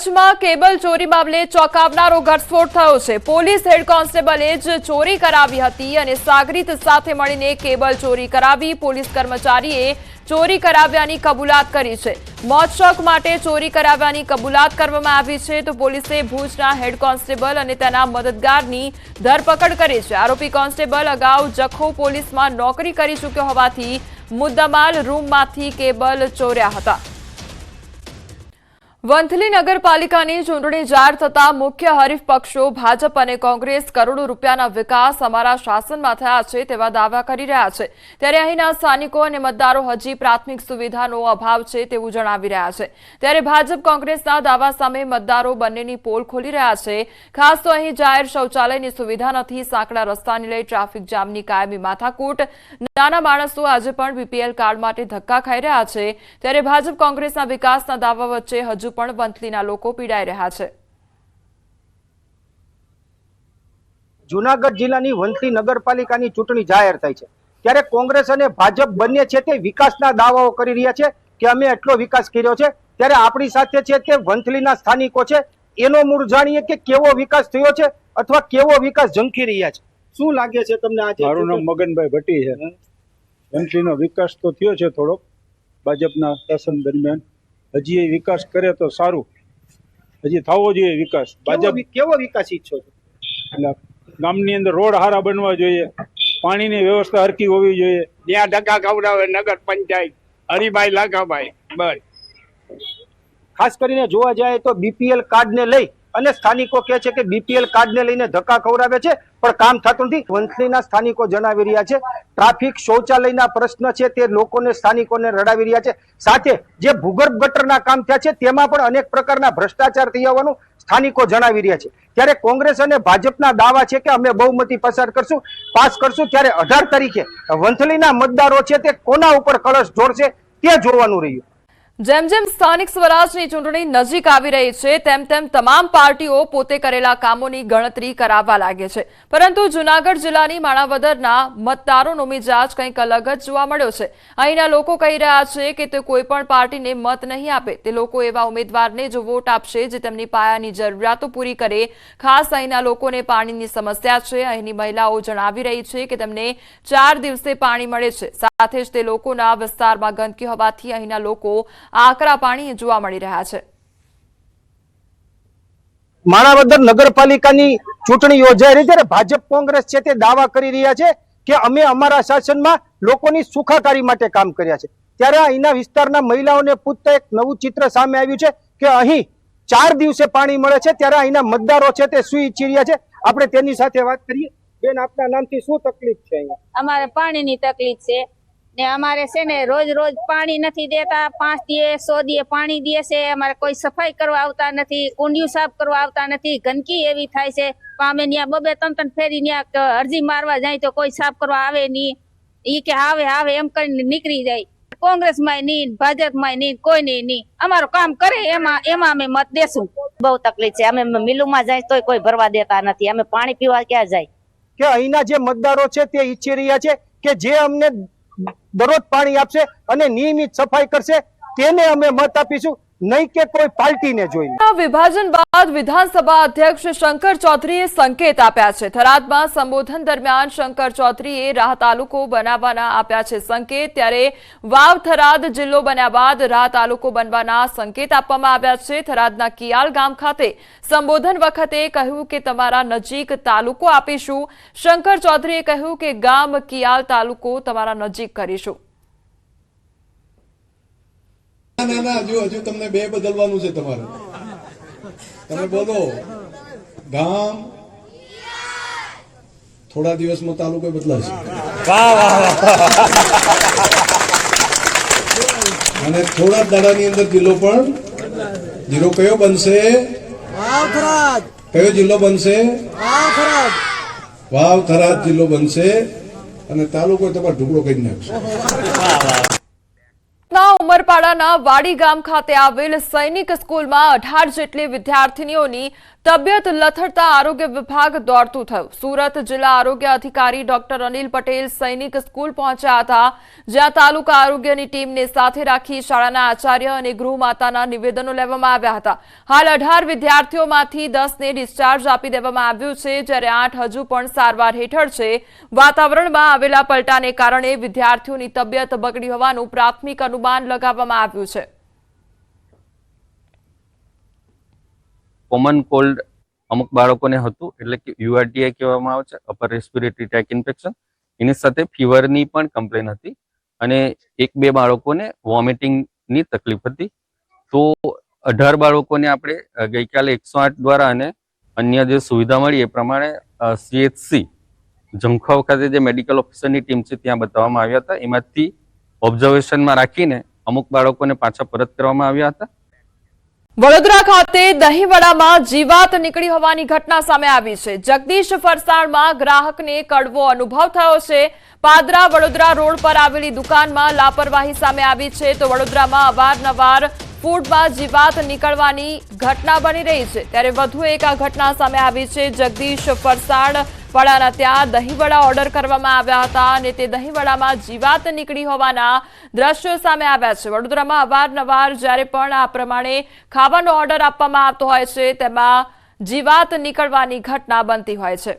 કચ્છમાં કેબલ ચોરી મામલે ચોંકાવનારો ઘટસ્ફોટ થયો છે। પોલીસ હેડ કોન્સ્ટેબલે જ ચોરી કરાવી હતી અને સાગરીત સાથે મળીને કેબલ ચોરી કરાવી। પોલીસ કર્મચારીએ ચોરી કરાવ્યાની કબૂલાત કરી છે। મોત શોખ માટે ચોરી કરાવ્યાની કબૂલાત કરવામાં આવી છે। તો પોલીસે ભુજના હેડ કોન્સ્ટેબલ અને તેના મદદગારની ધરપકડ કરી છે। આરોપી કોન્સ્ટેબલ અગાઉ જખૌ પોલીસમાં નોકરી કરી ચૂક્યો હોવાથી મુદ્દામાલ રૂમમાંથી કેબલ ચોર્યા હતા। વંથલી નગરપાલિકાની ચૂંટણી જાહેર થતા મુખ્ય હરીફ પક્ષો ભાજપ અને કોંગ્રેસ કરોડો રૂપિયાના વિકાસ અમારા શાસનમાં થયા છે તેવા દાવા કરી રહ્યા છે। ત્યારે અહીંના સ્થાનિકો અને મતદારો હજી પ્રાથમિક સુવિધાનો અભાવ છે તેવું જણાવી રહ્યા છે। ત્યારે ભાજપ કોંગ્રેસના દાવા સામે મતદારો બંનેની પોલ ખોલી રહ્યા છે। ખાસ તો અહીં જાહેર શૌચાલયની સુવિધા નથી, સાંકડા રસ્તાને લઈ ટ્રાફિક જામની કાયમી માથાકૂટ, નાના માણસો આજે પણ બીપીએલ કાર્ડ માટે ધક્કા ખાઈ રહ્યા છે। ત્યારે ભાજપ કોંગ્રેસના વિકાસના દાવા વચ્ચે હજુ પણ વંથલીના લોકો પીડાઈ રહ્યા છે। જૂનાગઢ જિલ્લાની વંથલી નગરપાલિકાની ચૂંટણી જાહેર થઈ છે ત્યારે કોંગ્રેસ અને ભાજપ બંને છે તે વિકાસના દાવાઓ કરી રહ્યા છે કે અમે એટલો વિકાસ કર્યો છે। ત્યારે આપણી સાથે છે તે વંથલીના સ્થાનિકો છે, એનો મૂળ જાણીએ કે કેવો વિકાસ થયો છે અથવા કેવો વિકાસ ઝંખી રહ્યા છે। શું લાગે છે તમને આજે? મારું નામ મગનભાઈ ભટ્ટી છે। વંથલીનો વિકાસ તો થયો છે થોડોક ભાજપના શાસન દરમિયાન, હજી એ વિકાસ કરે તો સારું, હજી થવો જોઈએ વિકાસ। ભાજપ કેવો વિકાસ ઈચ્છો છો? એટલે ગામની અંદર રોડ સારા બનવા જોઈએ, પાણીની વ્યવસ્થા હરકી હોવી જોઈએ, ત્યાં ધક્કા ખવડાવે નગર પંચાયત હરિભાઈ લાખાભાઈ બસ। ખાસ કરીને જોવા જાય તો બીપીએલ કાર્ડને લઈ અને સ્થાનિકો કહે છે કે બીપીએલ કાર્ડને લઈને ધક્કા ખવડાવે છે પણ કામ થતું નથી। વંથલીના સ્થાનિકો જણાવી રહ્યા છે ટ્રાફિક શૌચાલયના પ્રશ્ન છે તે લોકોને સ્થાનિકોને રડાવી રહ્યા છે। સાથે જે ભૂગર્ભ ગટરના કામ થયા છે તેમાં પણ અનેક પ્રકારના ભ્રષ્ટાચાર થઈ હોવાનું સ્થાનિકો જણાવી રહ્યા છે। ત્યારે કોંગ્રેસ અને ભાજપના દાવા છે કે અમે બહુમતી પાસ કરશું। ત્યારે 18 તારીખે વંથલીના મતદારો છે તે કોના ઉપર કળશ ઢોળશે તે જોવાનું રહ્યું। જેમ જેમ સ્થાનિક સ્વરાજની ચૂંટણી નજીક આવી રહી છે તેમ તેમ તમામ પાર્ટીઓ પોતે કરેલા કામોની ગણતરી કરાવવા લાગે છે, પરંતુ જૂનાગઢ જિલ્લાની માણાવદરના મતદારોનો મિજાજ કંઈક અલગ જ જોવા મળ્યો છે। અહીંના લોકો કહી રહ્યા છે કે તે કોઈ પણ પાર્ટીને મત નહીં આપે, તે લોકો એવા ઉમેદવારને જ વોટ આપશે જે તેમની પાયાની જરૂરિયાતો પૂરી કરે। ખાસ અહીંના લોકોને પાણીની સમસ્યા છે। અહીંની મહિલાઓ જણાવી રહી છે કે તેમને 4 દિવસે પાણી મળે છે, સાથે જ તે લોકોના વિસ્તારમાં ગંદકી હોવાથી અહીંના લોકો આકરા પાણી જોવા મળી રહ્યા છે। માણાવદર નગરપાલિકાની ચૂંટણી યોજાઈ રહી ત્યારે ભાજપ કોંગ્રેસ છે તે દાવા કરી રહ્યા છે કે અમે અમારા શાસનમાં લોકોની સુખાકારી માટે કામ કર્યા છે। ત્યારે અહીંના વિસ્તારના મહિલાઓને પૂછતા એક નવું ચિત્ર સામે આવ્યું છે કે અહીં 4 દિવસે પાણી મળે છે। ત્યારે અહીંના મતદારો છે તે શું ઈચ્છી રહ્યા છે આપણે તેની સાથે વાત કરીએ। બેન, આપના નામથી શું તકલીફ છે? અહીંયા અમારે પાણીની તકલીફ છે ને અમારે છે ને રોજ રોજ પાણી નથી દેતા, 5 દિવસ 100 દિવસ પાણી દે છે। અમારે કોઈ સફાઈ કરવા આવતા નથી, કુંડિયું સાફ કરવા આવતા નથી, ગંદકી એવી થાય છે। અમે ત્યાં 2-3 ફેરી ત્યાં અરજી મારવા જાય તો કોઈ સાફ કરવા આવે નહીં, ઈ કે આવે એમ કરીને નીકળી જાય। કોંગ્રેસમાં નહીં, ભાજપમાં નહીં, કોઈ નહીં, અમારું કામ કરે એમાં અમે મત દેશું। બહુ તકલીફ છે, અમે મિલુમાં જાય તોય કોઈ ભરવા દેતા નથી, અમે પાણી પીવા ક્યાં જાય? કે અહીંના જે મતદારો છે તે ઈચ્છી રહ્યા છે કે જે અમને દરરોજ પાણી આપશે અને નિયમિત સફાઈ કરશે તેને અમે મત આપીશું, નહીં કે કોઈ પાર્ટીને જોઈને। વિભાજન બાદ વિધાનસભા અધ્યક્ષ શંકર ચૌધરીએ સંકેત આપ્યા છે। થરાદમાં સંબોધન દરમિયાન શંકર ચૌધરીએ રાહ તાલુકો બનાવવાના આપ્યા છે સંકેત। ત્યારે વાવ થરાદ જિલ્લો બન્યા બાદ રાહ તાલુકો બનવાના સંકેત આપવામાં આવ્યા છે। થરાદના કિયાલ ગામ ખાતે સંબોધન વખતે કહ્યું કે તમારા નજીક તાલુકો આપીશું। શંકર ચૌધરીએ કહ્યું કે ગામ કિયાલ તાલુકો તમારા નજીક કરીશું। ના હજુ તમને 2 બદલવાનું છે તમારે। તમે બોલો ગામ, થોડા દિવસમાં તાલુકો બદલાશે અને થોડા દાડાની અંદર જિલ્લો પણ જિલ્લો કયો બનશે? કયો જિલ્લો બનશે? વાવ થરાદ જિલ્લો બનશે અને તાલુકો તમારે ઢુકડો કરી નાખશે। ઉમરપાડાના વાડી ગામ ખાતે આવેલ સૈનિક સ્કૂલમાં 18 જેટલી વિદ્યાર્થીનીઓની તબિયત લથડતા આરોગ્ય વિભાગ દોડતું થયું. સુરત જિલ્લા આરોગ્ય અધિકારી ડોક્ટર અનિલ પટેલ સૈનિક સ્કૂલ પહોંચ્યા હતા, જ્યાં તાલુકા આરોગ્યની ટીમને સાથે રાખી શાળાના આચાર્ય અને ગૃહમાતાના નિવેદનો લેવામાં આવ્યા હતા. હાલ 18 વિદ્યાર્થીઓમાંથી 10ને ડિસ્ચાર્જ આપી દેવામાં આવ્યું છે, જ્યારે 8 હજુ પણ સારવાર હેઠળ છે. વાતાવરણમાં આવેલા પલટાને કારણે વિદ્યાર્થીઓની તબિયત બગડી હોવાનું પ્રાથમિક અનુમાન લગાવવામાં આવ્યું છે. કોમન કોલ્ડ અમુક બાળકોને હતું, એટલે કે યુઆરટીઆઈ કહેવામાં આવે છે, અપર રેસ્પિરેટરી ટ્રેક ઇન્ફેક્શન. એની સાથે ફીવરની પણ કમ્પ્લેન હતી અને 1-2 બાળકોને વોમિટિંગની તકલીફ હતી. તો 18 બાળકોને આપણે ગઈકાલે 108 દ્વારા અને અન્ય જે સુવિધા મળી એ પ્રમાણે CHC જમખાવ ખાતે જે મેડિકલ ઓફિસરની ટીમ છે ત્યાં બતાવવામાં આવ્યા હતા. એમાંથી ઓબ્ઝર્વેશનમાં રાખીને અમુક બાળકોને પાછા પરત કરવામાં આવ્યા હતા. વડોદરા ખાતે દહીંવડામાં જીવાત નીકળી હોવાની ઘટના સામે આવી છે. જગદીશ ફરસાણમાં ગ્રાહકને કડવો અનુભવ થયો છે. પાદરા વડોદરા રોડ પર આવેલી દુકાનમાં લાપરવાહી સામે આવી છે. તો વડોદરામાં અવારનવાર ફૂડમાં જીવાત નીકળવાની ઘટના બની રહી છે, ત્યારે વધુ એક આ ઘટના સામે આવી છે. જગદીશ ફરસાણ વાળાના ત્યાં દહીંવડા ઓર્ડર કરવામાં આવ્યા હતા અને તે દહીંવડામાં જીવાત નીકળી હોવાના દ્રશ્યો સામે આવ્યા છે. વડોદરામાં અવારનવાર જ્યારે પણ આ પ્રમાણે ખાવાનો ઓર્ડર આપવામાં આવતો હોય છે, તેમાં જીવાત નીકળવાની ઘટના બનતી હોય છે.